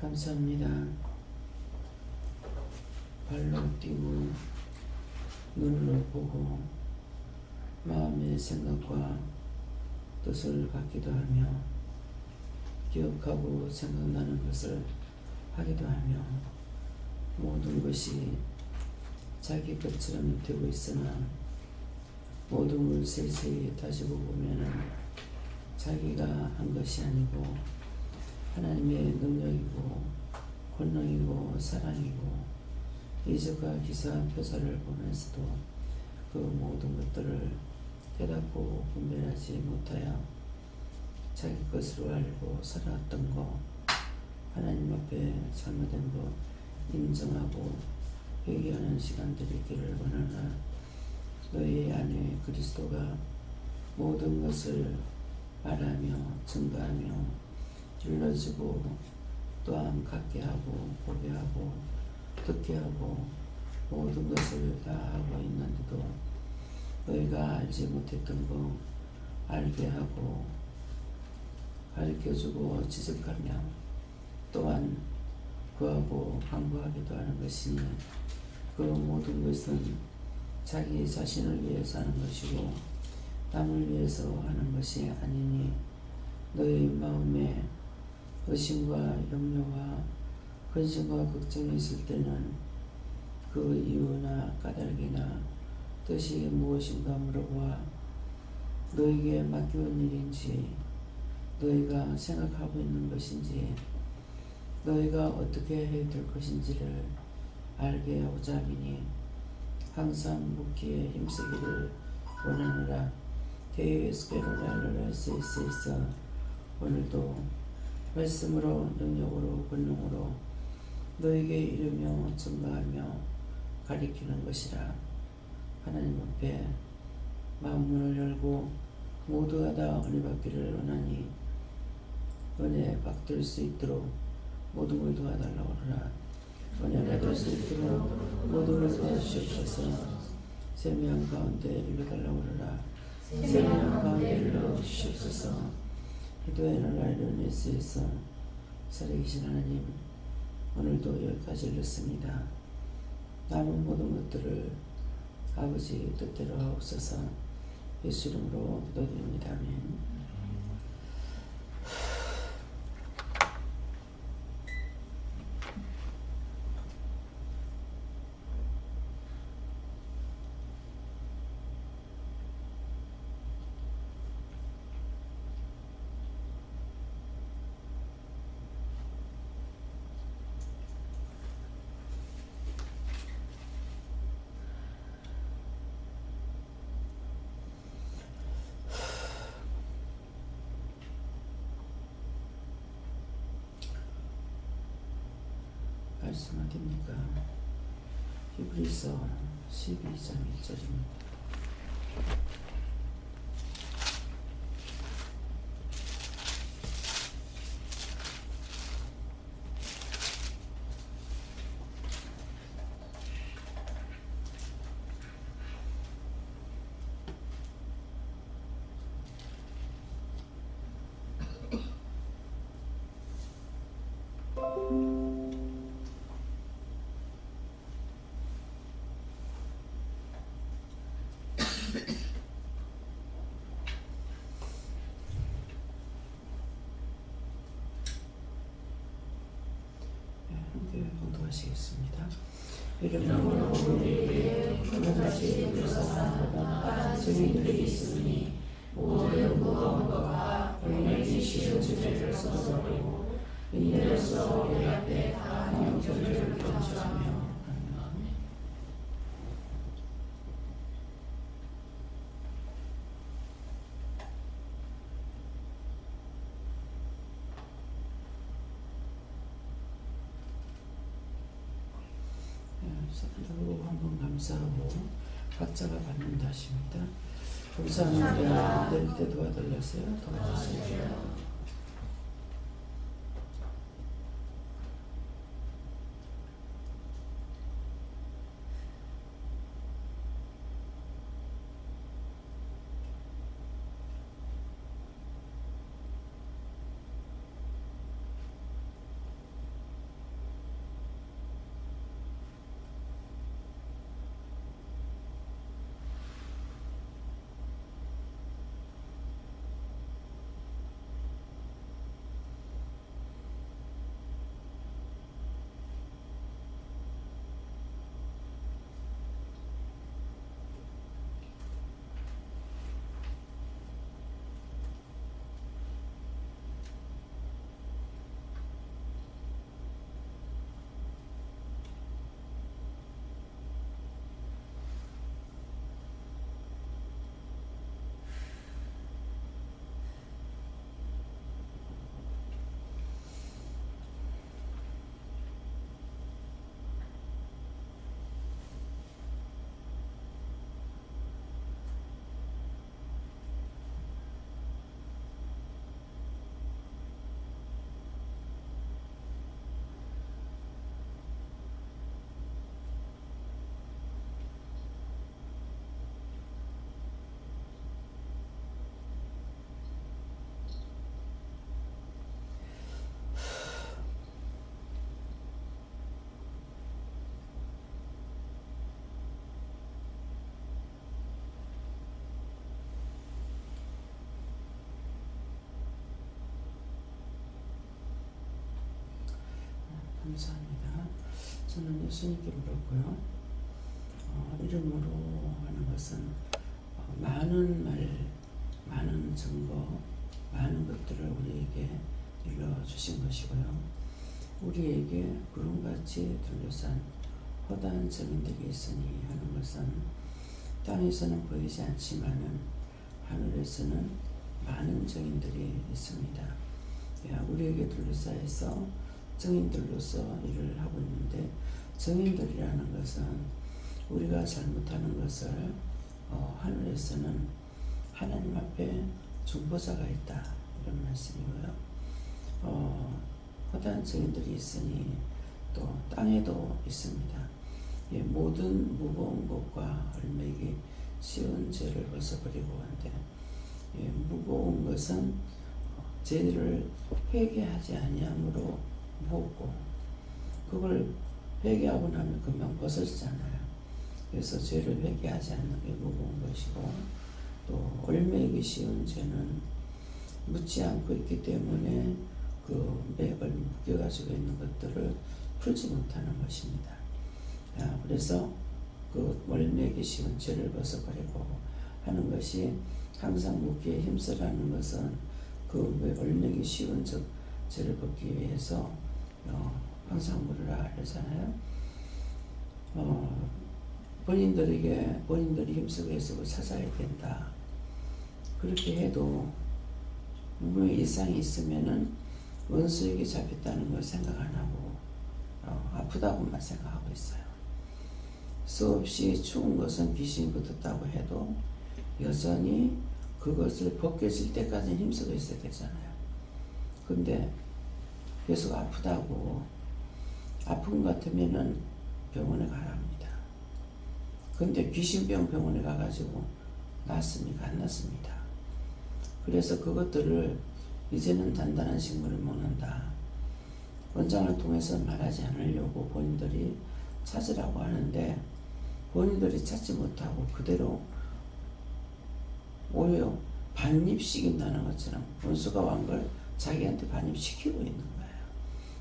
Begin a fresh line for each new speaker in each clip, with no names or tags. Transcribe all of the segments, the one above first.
감사합니다. 발로 뛰고 눈으로 보고 마음의 생각과 뜻을 갖기도 하며 기억하고 생각나는 것을 하기도 하며 모든 것이 자기 것처럼 되고 있으나 모든 걸 세세히 따지고 보면은 자기가 한 것이 아니고 하나님의 능력이고 권능이고 사랑이고 이적과 기사 표사를 보면서도 그 모든 것들을 깨닫고 분별하지 못하여 자기 것으로 알고 살아왔던 거, 하나님 앞에 잘못된 거 인정하고 회개하는 시간들이 있기를 원하나 너희 안에 그리스도가 모든 것을 말하며 증거하며 일러주고 또한 갖게 하고 보게 하고 듣게 하고 모든 것을 다 하고 있는데도 너희가 알지 못했던 거 알게 하고 가르쳐주고 지적하며 또한 구하고 간구하기도 하는 것이니 그 모든 것은 자기 자신을 위해서 하는 것이고 남을 위해서 하는 것이 아니니 너희 마음에 의심과 염려와 근심과 걱정이 있을 때는 그 이유나 까닭이나 뜻이 무엇인가 물어보아 너에게 맡겨온 일인지 너희가 생각하고 있는 것인지 너희가 어떻게 해야 될 것인지를 알게 하고자 하니 항상 묵기에 힘쓰기를 원하노라. KSK로라이러라스에서 오늘도 말씀으로 능력으로 권능으로 너에게 이르며 증거하며 가리키는 것이라. 하나님 앞에 마음문을 열고 모두가 다 은혜 받기를 원하니 은혜 받을 수 있도록 모든 걸 도와달라고 하라. 은혜 받을 수 있도록 모든 걸 도와주시옵소서. 세미한 가운데 일러달라고 하라. 세미한 가운데 일러주시옵소서. 기도에는 라이런에스에서 살아계신 하나님, 오늘도 여기까지 일렀습니다. 남은 모든 것들을 아버지 뜻대로 하옵소서. 예수 이름으로 기도드립니다. 아멘. 말씀 어디입니까? 히브리서 12장 1절입니다. 공부하시겠습니다. 이름으로 우리에게 그날같이 불쌍한 증인들이 있으니 모든 무거운 것과 우리에게 쉬운 죄를 쏟아버리고 인내로서 우리 앞에 다 영절을 견주하며 한번 감사하고 각자가 받는다 하십니다. 감사합니다. 낼 때 도와달라세요. 도와주세요. 감사합니다. 저는 예수님께 물었고요. 이름으로 하는 것은 많은 말, 많은 증거, 많은 것들을 우리에게 일러주신 것이고요. 우리에게 구름같이 둘러싼 허다한 증인들이 있으니 하는 것은 땅에서는 보이지 않지만은 하늘에서는 많은 증인들이 있습니다. 우리에게 둘러싸여서 증인들로서 일을 하고 있는데, 증인들이라는 것은 우리가 잘못하는 것을 하늘에서는 하나님 앞에 중보자가 있다, 이런 말씀이고요. 허다한 증인들이 있으니 또 땅에도 있습니다. 모든 무거운 것과 얼매기 쉬운 죄를 벗어버리고 한데, 무거운 것은 죄를 회개하지 아니함으로 무겁고, 그걸 회개하고 나면 금방 벗어지잖아요. 그래서 죄를 회개하지 않는 게 무거운 것이고, 또 얼매기 쉬운 죄는 묻지 않고 있기 때문에 그 맥을 묶여가지고 있는 것들을 풀지 못하는 것입니다. 그래서 그 얼매기 쉬운 죄를 벗어버리고 하는 것이, 항상 묻기에 힘쓰라는 것은 그 얼매기 쉬운 죄를 벗기 위해서 항상 물으라 그러잖아요. 본인들이 힘쓰고 애쓰고 찾아야 된다. 그렇게 해도 분명히 이상이 있으면은 원수에게 잡혔다는 걸 생각 안 하고 아프다고만 생각하고 있어요. 수없이 추운 것은 귀신이 붙었다고 해도 여전히 그것을 벗겨질 때까지는 힘쓰고 있어야 되잖아요. 근데 계속 아프다고, 아픈 것 같으면은 병원에 가라 합니다. 근데 귀신병 병원에 가가지고 낫습니까? 안 낫습니다. 그래서 그것들을 이제는 단단한 식물을 먹는다. 원장을 통해서 말하지 않으려고 본인들이 찾으라고 하는데, 본인들이 찾지 못하고 그대로 오히려 반입시킨다는 것처럼 원수가 왕 걸 자기한테 반입시키고 있는 거예요.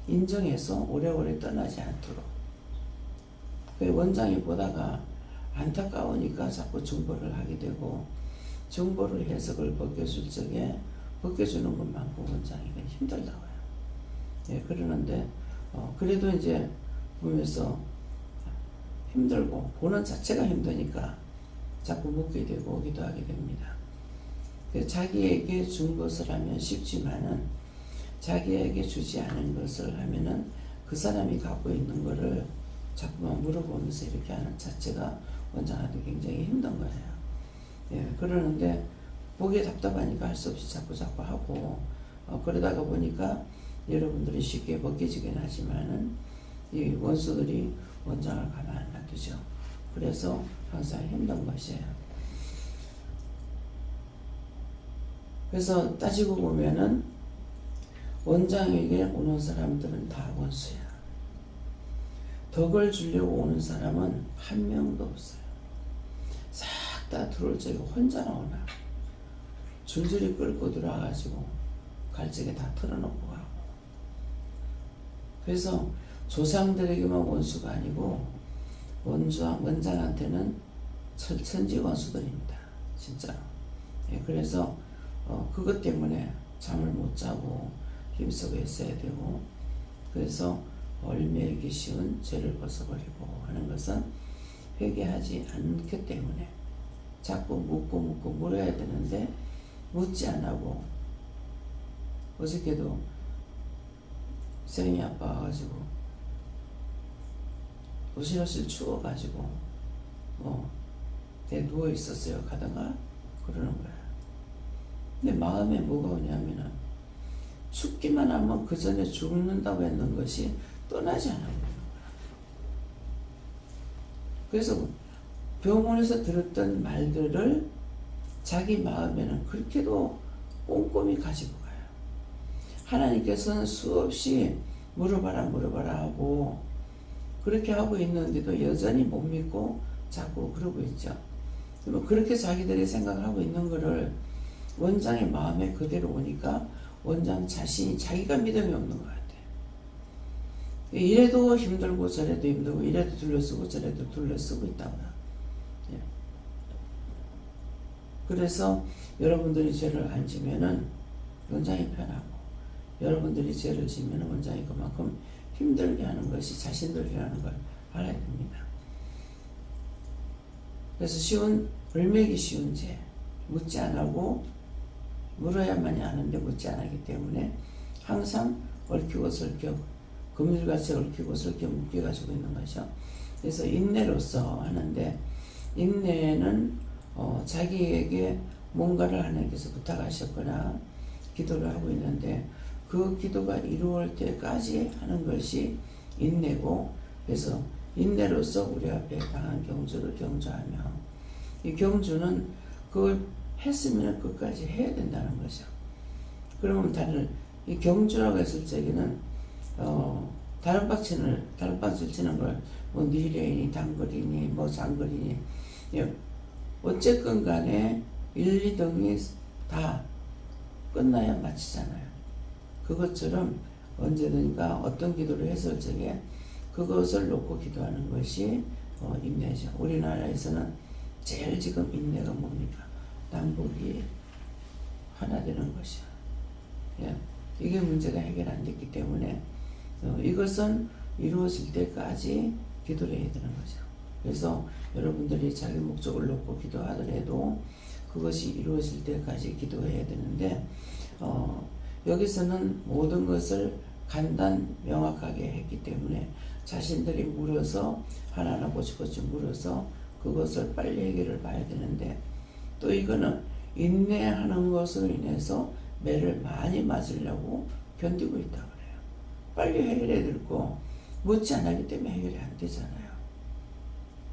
인정해서 오래오래 떠나지 않도록. 그 원장이 보다가 안타까우니까 자꾸 중보를 하게 되고, 중보를 해서 그걸 벗겨줄 적에 벗겨주는 것만큼 원장이가 힘들다고요. 그러는데 그래도 이제 보면서 힘들고, 보는 자체가 힘드니까 자꾸 묻게 되고 오기도 하게 됩니다. 자기에게 준 것을 하면 쉽지만은 자기에게 주지 않은 것을 하면은 그 사람이 갖고 있는 거를 자꾸만 물어보면서 이렇게 하는 자체가 원장한테 굉장히 힘든 거예요. 그러는데 보기에 답답하니까 할 수 없이 자꾸 하고, 그러다가 보니까 여러분들이 쉽게 벗겨지긴 하지만은 이 원수들이 원장을 가만 안 놔두죠. 그래서 항상 힘든 것이에요. 그래서 따지고 보면은 원장에게 오는 사람들은 다 원수야. 덕을 주려고 오는 사람은 한 명도 없어요. 싹 다 들어올 적에 혼자 나오나 줄줄이 끌고 들어와가지고 갈증에 다 털어놓고 가고. 그래서 조상들에게만 원수가 아니고 원장한테는 천지 원수들입니다. 진짜. 그래서 그것 때문에 잠을 못 자고 힘쓰고 있어야 되고, 그래서 얼매기 쉬운 죄를 벗어버리고 하는 것은 회개하지 않기 때문에 자꾸 묻고 물어야 되는데 묻지 않고, 어저께도 세림이 아빠 와가지고 어실어실 추워가지고 내 누워 있었어요. 가다가 그러는 거야. 근데 마음에 뭐가 오냐면은 죽기만 하면 그 전에 죽는다고 했는 것이 떠나지 않아 있는 거야. 그래서 병원에서 들었던 말들을 자기 마음에는 그렇게도 꼼꼼히 가지고 가요. 하나님께서는 수없이 물어봐라 하고 그렇게 하고 있는데도 여전히 못 믿고 자꾸 그러고 있죠. 그렇게 자기들이 생각을 하고 있는 거를 원장의 마음에 그대로 오니까 원장 자신이 자기가 믿음이 없는 것 같아요. 이래도 힘들고 저래도 힘들고 이래도 둘러쓰고 저래도 둘러쓰고 있다고요. 예. 그래서 여러분들이 죄를 안 지면은 원장이 편하고, 여러분들이 죄를 지면 원장이 그만큼 힘들게 하는 것이 자신들이라는 걸 알아야 됩니다. 그래서 을매기 쉬운 죄, 묻지 안 하고 물어야만이 아는데 묻지 안 하기 때문에 항상 얽히고 설켜, 금일같이 얽히고 설켜 묶여가지고 있는 거죠. 그래서 인내로서 하는데, 인내는 자기에게 뭔가를 하나님께서 부탁하셨거나 기도를 하고 있는데 그 기도가 이루어질 때까지 하는 것이 인내고, 그래서 인내로서 우리 앞에 강한 경주를 경주하며, 이 경주는 그걸 했으면 끝까지 해야 된다는 거죠. 그러면 이 경주라고 했을 적에는 다른 박질 치는 걸 뭐 리레이니 단거리니 뭐 장거리니, 어쨌건 간에 1, 2등이 다 끝나야 마치잖아요. 그것처럼 언제든가 어떤 기도를 했을 적에 그것을 놓고 기도하는 것이 인내죠. 우리나라에서는 제일 지금 인내가 뭡니까? 남북이 하나 되는 것이요. 예. 이게 문제가 해결 안 됐기 때문에 이것은 이루어질 때까지 기도를 해야 되는 거죠. 그래서 여러분들이 자기 목적을 놓고 기도하더라도 그것이 이루어질 때까지 기도해야 되는데, 여기서는 모든 것을 명확하게 했기 때문에 자신들이 물어서 하나하나 꼬치꼬치 물어서 그것을 빨리 해결을 봐야 되는데, 또 이거는 인내하는 것으로 인해서 매를 많이 맞으려고 견디고 있다고 그래요. 빨리 해결해야 되고 묻지 않기 때문에 해결이 안 되잖아요.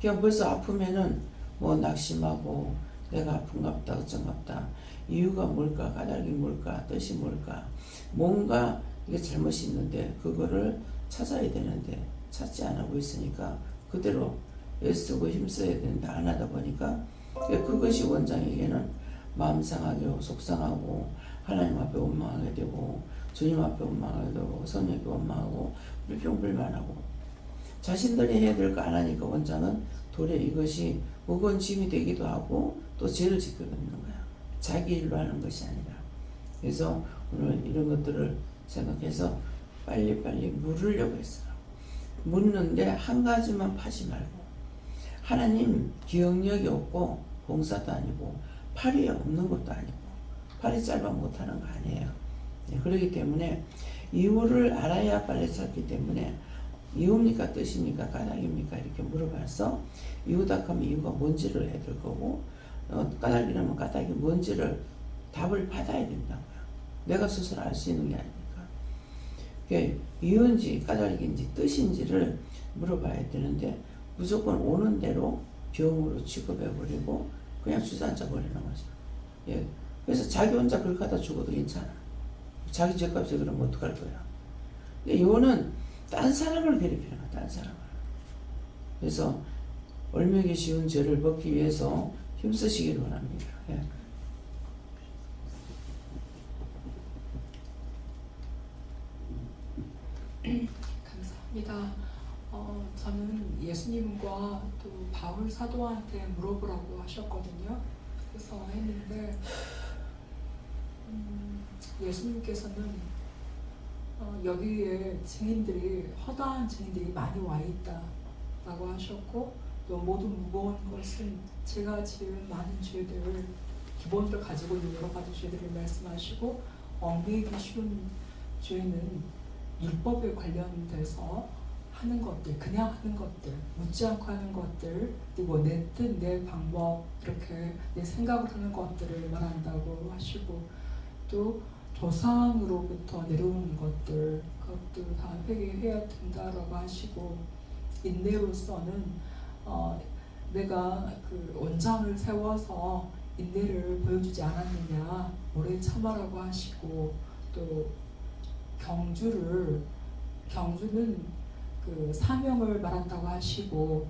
그냥 벌써 아프면은 뭐 낙심하고 내가 아픈갑다 어쩐갑다, 이유가 뭘까, 까닭이 뭘까, 뜻이 뭘까, 뭔가 이게 잘못이 있는데 그거를 찾아야 되는데 찾지 않고 있으니까 그대로 애쓰고 힘써야 되는데 안 하다 보니까 그것이 원장에게는 마음 상하게 속상하고 하나님 앞에 원망하게 되고 주님 앞에 원망하게 되고 성령께 원망하고 불평불만하고 자신들이 해야 될 거 안 하니까 원장은 도리어 이것이 무거운 짐이 되기도 하고 또 죄를 짓게 되는 거야. 자기 일로 하는 것이 아니라. 그래서 오늘 이런 것들을 생각해서 빨리빨리 물으려고 했어요. 묻는데 한 가지만 파지 말고, 하나님 기억력이 없고 봉사도 아니고 팔이 없는 것도 아니고 팔이 짧아 못하는 거 아니에요. 그렇기 때문에 이유를 알아야 빨리 찾기 때문에 이유입니까 뜻입니까 까닭입니까 이렇게 물어봐서 이유다 하면 이유가 뭔지를 해야 될 거고, 까닭이라면 까닭이 뭔지를 답을 받아야 된다고요. 내가 스스로 알 수 있는 게 아니니까. 이유인지 까닭인지 뜻인지를 물어봐야 되는데 무조건 오는 대로 병으로 취급해버리고 그냥 주저앉아 버리는 거죠. 예. 그래서 자기 혼자 그렇게 하다 죽어도 괜찮아. 자기 죄값에 그러면 어떡할 거야. 이거는 딴 사람을 괴롭히는 거야. 딴 사람을. 그래서 얼매기 쉬운 죄를 벗기 위해서 힘쓰시기를 원합니다. 예.
감사합니다. 저는 예수님과 또 바울 사도한테 물어보라고 하셨거든요. 그래서 했는데 예수님께서는 여기에 증인들이 허다한 증인들이 많이 와 있다라고 하셨고, 또 모든 무거운 것은 제가 지은 많은 죄들을 기본으로 가지고 있는 여러 가지 죄들을 말씀하시고, 얽매이기 쉬운 죄는 율법에 관련돼서 하는 것들, 그냥 하는 것들, 묻지 않고 하는 것들, 그리고 내 뜻, 내 방법, 이렇게 내 생각을 하는 것들을 말한다고 하시고, 또 조상으로부터 내려오는 것들, 그것도 다 회개해야 된다라고 하시고, 인내로서는 내가 그 원장을 세워서 인내를 보여주지 않았느냐, 오래 참아라고 하시고, 또 경주는 그 사명을 말한다고 하시고,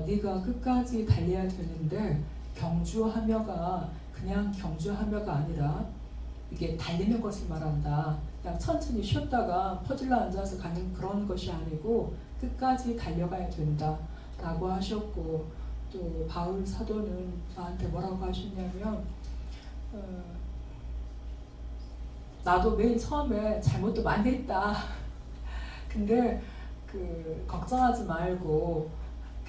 네가 끝까지 달려야 되는데 경주하며가 그냥 경주하며가 아니라 이게 달리는 것을 말한다. 그냥 천천히 쉬었다가 퍼질러 앉아서 가는 그런 것이 아니고 끝까지 달려가야 된다라고 하셨고, 또 바울 사도는 저한테 뭐라고 하셨냐면 나도 맨 처음에 잘못도 많이 했다. 근데 걱정하지 말고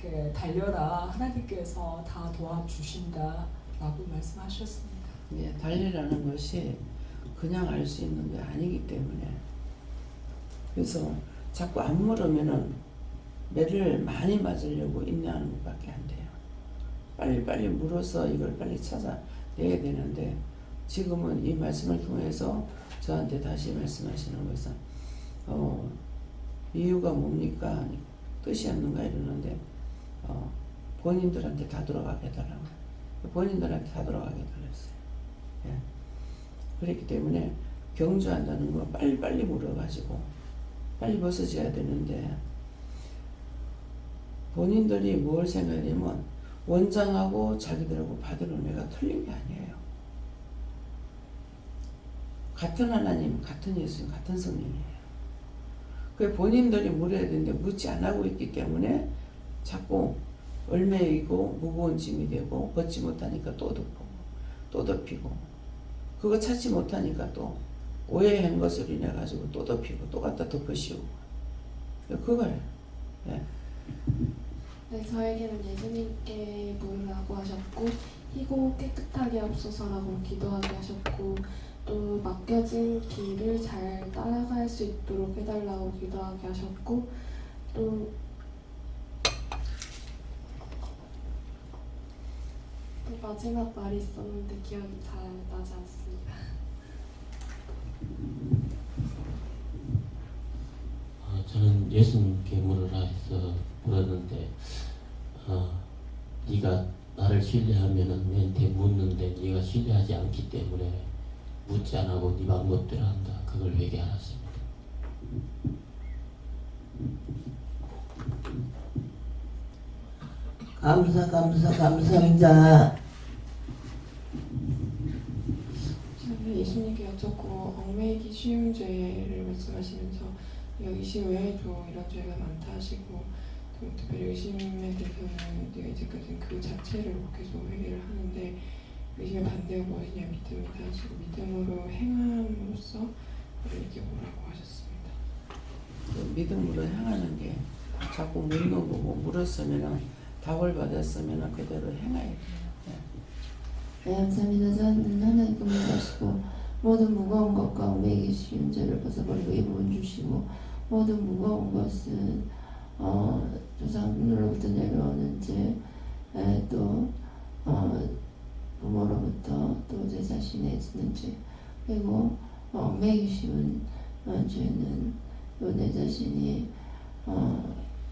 이렇게 달려라. 하나님께서 다 도와주신다라고 말씀하셨습니다.
예, 달리라는 것이 그냥 알 수 있는 게 아니기 때문에, 그래서 자꾸 안 물으면은 매를 많이 맞으려고 인내하는 것밖에 안 돼요. 빨리빨리 물어서 이걸 빨리 찾아내야 되는데, 지금은 이 말씀을 통해서 저한테 다시 말씀하시는 것은 이유가 뭡니까? 뜻이 없는가 이러는데 본인들한테 다 돌아가게 해달라고. 본인들한테 다 돌아가게 해달랬어요. 예. 그렇기 때문에 경주한다는 거 빨리빨리 물어가지고 빨리 벗어져야 되는데, 본인들이 뭘 생각하냐면 원장하고 자기들하고 받은 은혜가 틀린 게 아니에요. 같은 하나님, 같은 예수님, 같은 성령이에요. 그 본인들이 물어야 되는데 묻지 안 하고 있기 때문에 자꾸 얼매이고 무거운 짐이 되고, 벗지 못하니까 또 덮고 또 덮이고, 그거 찾지 못하니까 또 오해한 것을 인해 가지고 또 덮이고 또 갖다 덮으시고, 그거예요. 예.
네, 저에게는 예수님께 물으라고 하셨고, 희고 깨끗하게 없소서라고 기도하게 하셨고, 또 맡겨진 길을 잘 따라갈 수 있도록 해달라고 기도하게 하셨고, 또 마지막 말이 있었는데 기억이 잘 나지 않습니다.
저는 예수님께 물으라 해서 물었는데, 네가 나를 신뢰하면은 내한테 묻는데 네가 신뢰하지 않기 때문에 묻지 안 하고 네 맘멋대로 한다. 그걸 회개하였습니다.
감사합니다.
저는 예수님께 여쭙고, 얽매이기 쉬운 죄를 말씀하시면서 의심 외에도 이런 죄가 많다 하시고, 또 특별히 의심에 대해서는 내가 이제까지는 그 자체를 계속 회개를 하는데, 의심의 반대가 무엇이냐 믿음이다 하시고, 믿음으로 행함으로써 이렇게 오라고 하셨습니다.
그 믿음으로 행하는 게 자꾸 묻는 거고, 물었으면 답을 받았으면 그대로 행해야 돼요.
네, 감사합니다. 저는 하나님께 물으시고, 모든 무거운 것과 얽매이기 쉬운 죄를 벗어버리고 입은 주시고, 모든 무거운 것은 조상으로부터 내려오는 죄, 또 부모로부터 또 제 자신의 지는 죄, 그리고 얽매이기 쉬운 죄는 또 내 자신이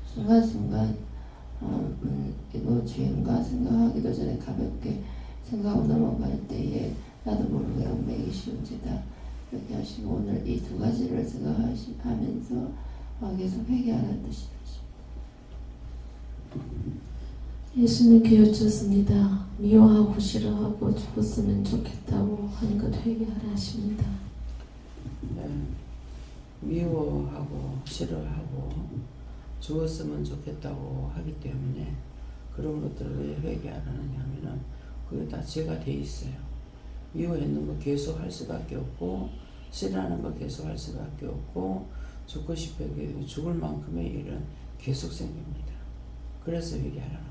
순간순간 이거 죄인가 생각하기도 전에 가볍게 생각하고 넘어갈 때에 나도 모르게 얽매이기 쉬운 죄다 이렇게 하시고, 오늘 이 두 가지를 생각하면서 계속 회개하라는 뜻입니다.
예수님께 여쭙습니다. 미워하고 싫어하고 죽었으면 좋겠다고 하는 것 회개하라 하십니다.
예. 미워하고 싫어하고 죽었으면 좋겠다고 하기 때문에 그런 것들을 왜 회개하라느냐 하면은 그게 다 죄가 돼 있어요. 미워했는 거 계속 할 수밖에 없고, 싫어하는 거 계속 할 수밖에 없고, 죽고 싶어 죽을 만큼의 일은 계속 생깁니다. 그래서 회개하라는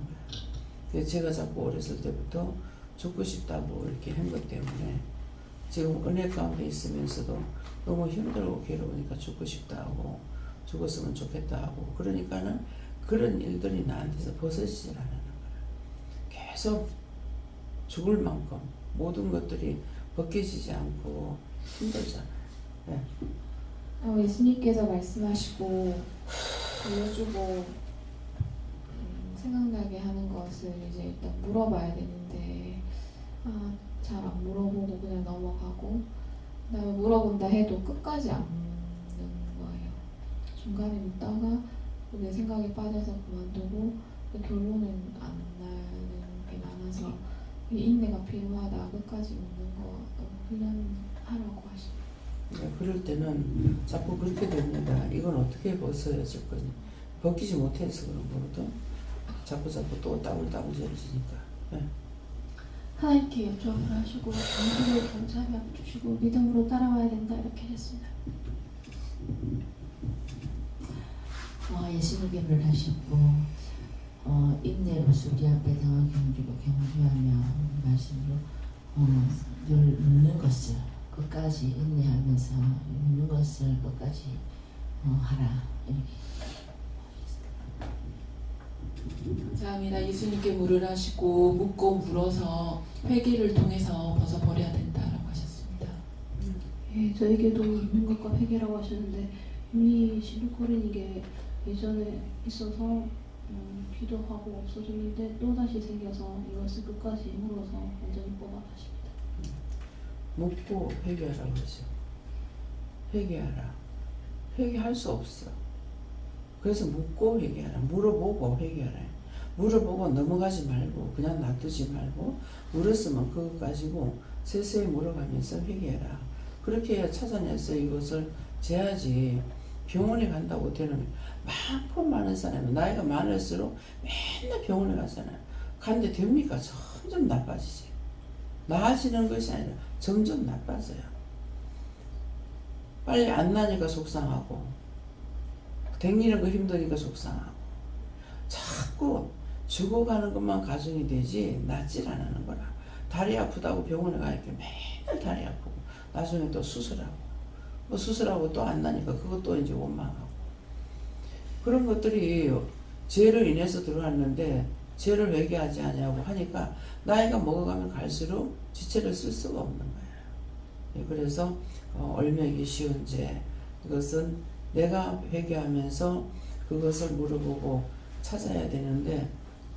거예요. 제가 자꾸 어렸을 때부터 죽고 싶다고 이렇게 한 것 때문에 지금 은혜 가운데 있으면서도 너무 힘들고 괴로우니까 죽고 싶다 하고, 죽었으면 좋겠다 하고, 그러니까는 그런 일들이 나한테서 벗어지질 않는 거예요. 계속 죽을 만큼 모든 것들이 벗겨지지 않고 힘들잖아요. 네.
예수님께서 말씀하시고 알려주고 생각나게 하는 것을 이제 일단 물어봐야 되는데, 잘 안 물어보고 그냥 넘어가고, 그다음에 물어본다 해도 끝까지 안 묻는 거예요. 중간에 묻다가 내 생각에 빠져서 그만두고, 결론은 안 나는 게 많아서 인내가 필요하다. 끝까지 묻는 거 훈련하라고 하십니다.
그럴 때는 자꾸 그렇게 됩니다. 이건 어떻게 벗어야질 거니? 벗기지 못해서 그런 거거든. 자꾸 또 따블따블 저러지니까. 네.
하나님께 여쭈어을 하시고 용기를 경차하게 주시고 믿음으로 따라와야 된다 이렇게 했습니다.
예수님께 물하셨고 인내로서 우리 앞에 당하게 힘주고 경주하며 말씀으로 늘 묻는 것을 끝까지 인내하면서 묻는 것을 끝까지 하라 이렇게.
감사합니다. 예수님께 물을 하시고 묻고 물어서 회개를 통해서 벗어버려야 된다라고 하셨습니다.
예, 저에게도 묻는 것과 회개라고 하셨는데 이미 시누거린 이게 예전에 있어서 기도하고 없어졌는데 또다시 생겨서 이것을 끝까지 물어서 완전히 뽑아가십니다.
묻고 회개하라고 하죠. 회개하라. 회개할 수 없어. 그래서 묻고 회개하라. 물어보고 회개하라. 물어보고 넘어가지 말고 그냥 놔두지 말고 물었으면 그거 가지고 세세히 물어가면서 회개해라. 그렇게 해야 찾아내서 이것을 재야지. 병원에 간다고 되는 거예요. 많고 많은 사람이 나이가 많을수록 맨날 병원에 가잖아요. 간데 됩니까? 점점 나빠지지. 나아지는 것이 아니라 점점 나빠져요. 빨리 안 나니까 속상하고 댕기는 거 힘드니까 속상하고 자꾸 죽어가는 것만 가정이 되지 낫질 않는 거라. 다리 아프다고 병원에 가니까 맨날 다리 아프고 나중에 또 수술하고 수술하고 또 안 나니까 그것도 이제 원망하고 그런 것들이 죄로 인해서 들어왔는데 죄를 회개하지 않냐고 하니까 나이가 먹어가면 갈수록 지체를 쓸 수가 없는 거예요. 그래서 얼매기 쉬운 죄 이것은 내가 회개하면서 그것을 물어보고 찾아야 되는데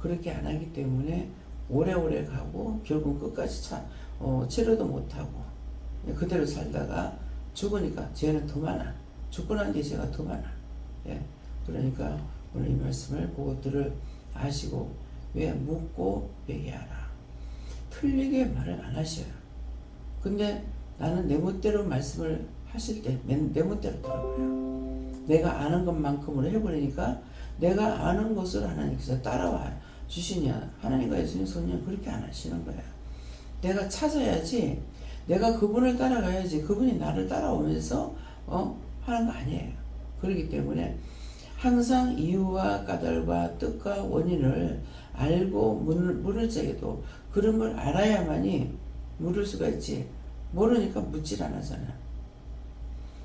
그렇게 안 하기 때문에 오래오래 가고 결국 끝까지 치료도 못하고 그대로 살다가 죽으니까 죄는 더 많아. 죽고 난 뒤에 죄가 더 많아. 예. 그러니까 오늘 이 말씀을 그것들을 아시고 왜 묻고 회개하라. 틀리게 말을 안 하셔요. 근데 나는 내 멋대로 말씀을 하실 때 내 멋대로 들어봐요. 내가 아는 것만큼으로 해버리니까 내가 아는 것을 하나님께서 따라와 주시냐. 하나님과 예수님 성령 그렇게 안 하시는 거예요. 내가 찾아야지. 내가 그분을 따라가야지. 그분이 나를 따라오면서 하는 거 아니에요. 그렇기 때문에 항상 이유와 까닭과 뜻과 원인을 알고 물을 적에도 그런 걸 알아야만이 물을 수가 있지. 모르니까 묻질 않았잖아.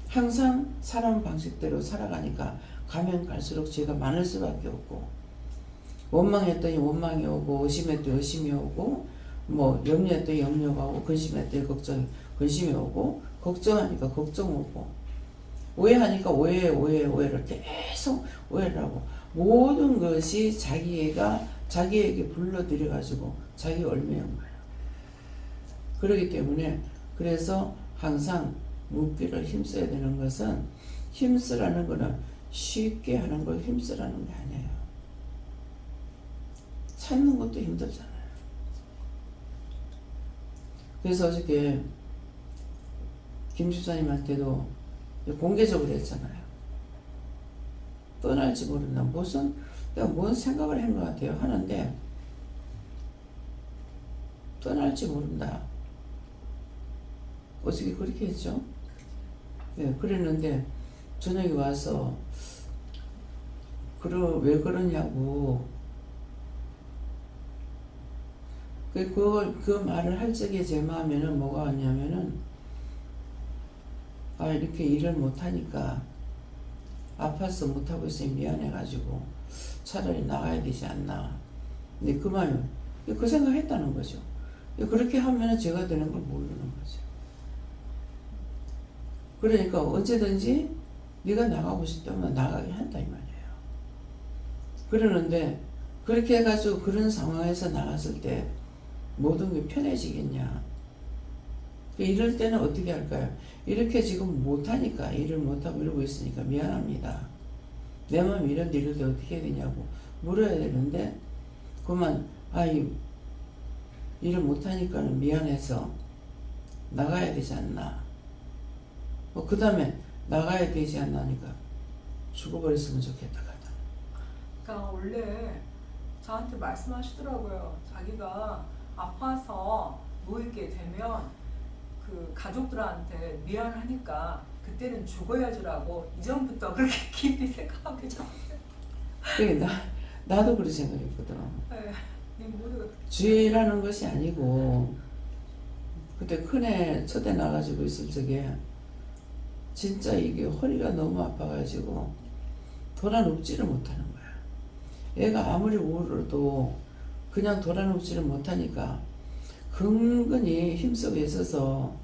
항상 사람 방식대로 살아가니까 가면 갈수록 죄가 많을 수밖에 없고 원망했더니 원망이 오고 의심했더니 의심이 오고 염려했더니 염려가 오고 근심했더니 근심이 오고 걱정하니까 걱정 오고 오해하니까 오해를 계속 오해를 하고 모든 것이 자기에게 불러들여 가지고 자기 얼매인 거예요. 그렇기 때문에 그래서 항상 묻기를 힘써야 되는 것은 힘쓰라는 거는 쉽게 하는 걸 힘쓰라는 게 아니에요. 찾는 것도 힘들잖아요. 그래서 어저께 김 집사님한테도 공개적으로 했잖아요. 떠날지 모른다. 내가 뭔 생각을 한 것 같아요. 하는데 떠날지 모른다. 어저께 그렇게 했죠. 네, 그랬는데 저녁에 와서 왜 그러냐고 그 말을 할 적에 제 마음에는 뭐가 왔냐면은 이렇게 일을 못하니까 아파서 못하고 있으니 미안해가지고 차라리 나가야 되지 않나. 근데 그 마음이 그 생각했다는 거죠. 그렇게 하면은 제가 되는 걸 모르는 거죠. 그러니까 언제든지 네가 나가고 싶다면 나가게 한다 이 말이에요. 그러는데 그렇게 해가지고 그런 상황에서 나갔을 때 모든 게 편해지겠냐. 이럴 때는 어떻게 할까요? 이렇게 지금 못하니까 일을 못하고 이러고 있으니까 미안합니다. 내 마음이 이런데 이럴 때 어떻게 해야 되냐고 물어야 되는데 그만 일을 못하니까는 미안해서 나가야 되지 않나. 그 다음에 나가야 되지 않나니까 죽어버렸으면 좋겠다 하다.
그러니까 원래 저한테 말씀하시더라고요. 자기가 아파서 누워있게 되면 그 가족들한테 미안하니까 그때는 죽어야지라고 이전부터 그렇게 깊이 생각하고 계셨어요.
그게 나도 그렇게 생각했거든.
네, 이 모두가
죄라는 것이 아니고 그때 큰애 첫애 나가지고 있을 적에 진짜 이게 허리가 너무 아파가지고 돌아눕지를 못하는 거야. 애가 아무리 울어도 그냥 돌아눕지를 못하니까 근근히 힘속에 있어서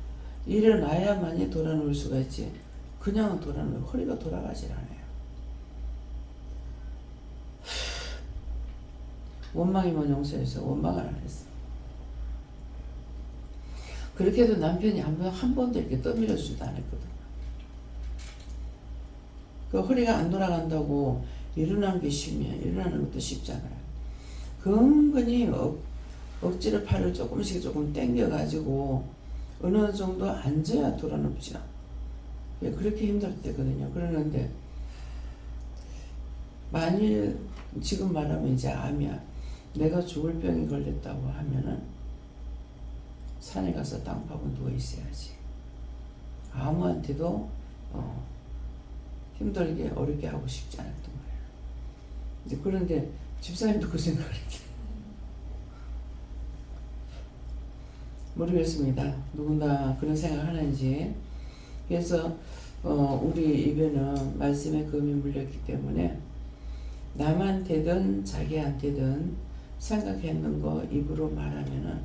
일어나야만이 돌아놓을 수가 있지. 그냥은 돌아놓으면 허리가 돌아가질 않아요. 원망이면 용서해서 원망을 안 했어. 그렇게 해도 남편이 한 번도 이렇게 떠밀어주지도 않았거든. 그 허리가 안 돌아간다고 일어나는 게 쉽냐? 일어나는 것도 쉽잖아요. 근근히 억지로 팔을 조금 당겨가지고 어느 정도 앉아야 돌아눕지요. 그렇게 힘들 때거든요. 그러는데 만일 지금 말하면 이제 암이야. 내가 죽을 병이 걸렸다고 하면은 산에 가서 땅 파고 누워 있어야지. 아무한테도 힘들게 어렵게 하고 싶지 않았던 거예요. 그런데 집사님도 그 생각을 했죠. 모르겠습니다. 누군가 그런 생각을 하는지. 그래서 우리 입에는 말씀의 금이 물렸기 때문에 남한테든 자기한테든 생각했는 거 입으로 말하면은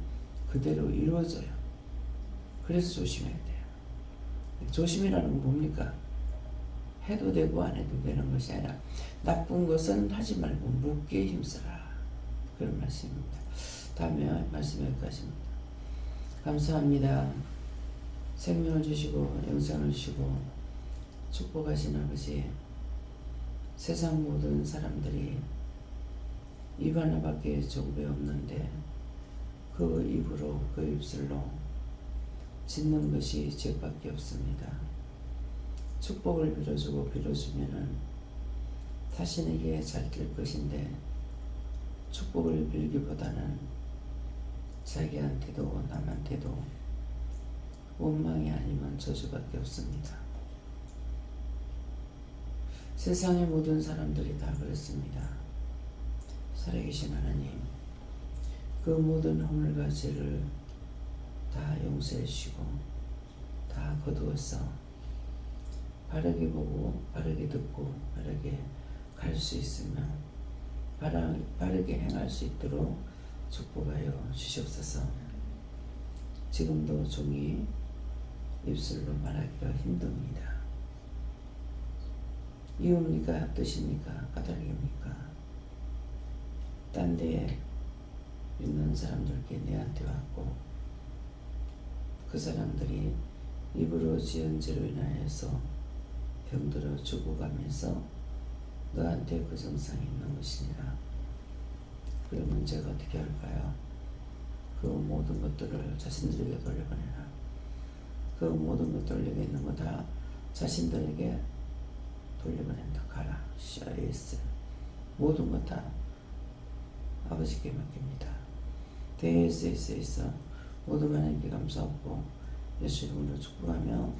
그대로 이루어져요. 그래서 조심해야 돼요. 조심이라는 건 뭡니까? 해도 되고 안 해도 되는 것이 아니라 나쁜 것은 하지 말고 묻기에 힘써라. 그런 말씀입니다. 다음에 말씀 여기까지입니다. 감사합니다. 생명을 주시고 영생을 주시고 축복하신 아버지, 세상 모든 사람들이 입 하나밖에 조급이 없는데 그 입으로 그 입술로 짓는 것이 죄밖에 없습니다. 축복을 빌어주고 빌어주면은 자신에게 잘 될 것인데 축복을 빌기보다는 자기한테도 남한테도 원망이 아니면 저주밖에 없습니다. 세상의 모든 사람들이 다 그렇습니다. 살아계신 하나님, 그 모든 허물과 죄를 다 용서해 주시고 다 거두어서 바르게 보고 바르게 듣고 바르게 갈 수 있으며 바르게 행할 수 있도록 축복하여 주시옵소서. 지금도 종이 입술로 말하기가 힘듭니다. 이웃입니까? 뜻입니까? 까닭입니까? 딴 데에 있는 사람들께 내한테 왔고 그 사람들이 입으로 지은 죄로 인하여서 병들어 죽어가면서 너한테 그 증상이 있는 것이니라. 그러면 제가 어떻게 할까요? 그 모든 것들을 자신들에게 돌려보내라. 그 모든 것 돌리고 있는 거 다 자신들에게 돌려보낸다. 가라. CIS 모든 것 다 아버지께 맡깁니다. 대SS에서 모든 하나님께 감사하고 예수 이름으로 축복하며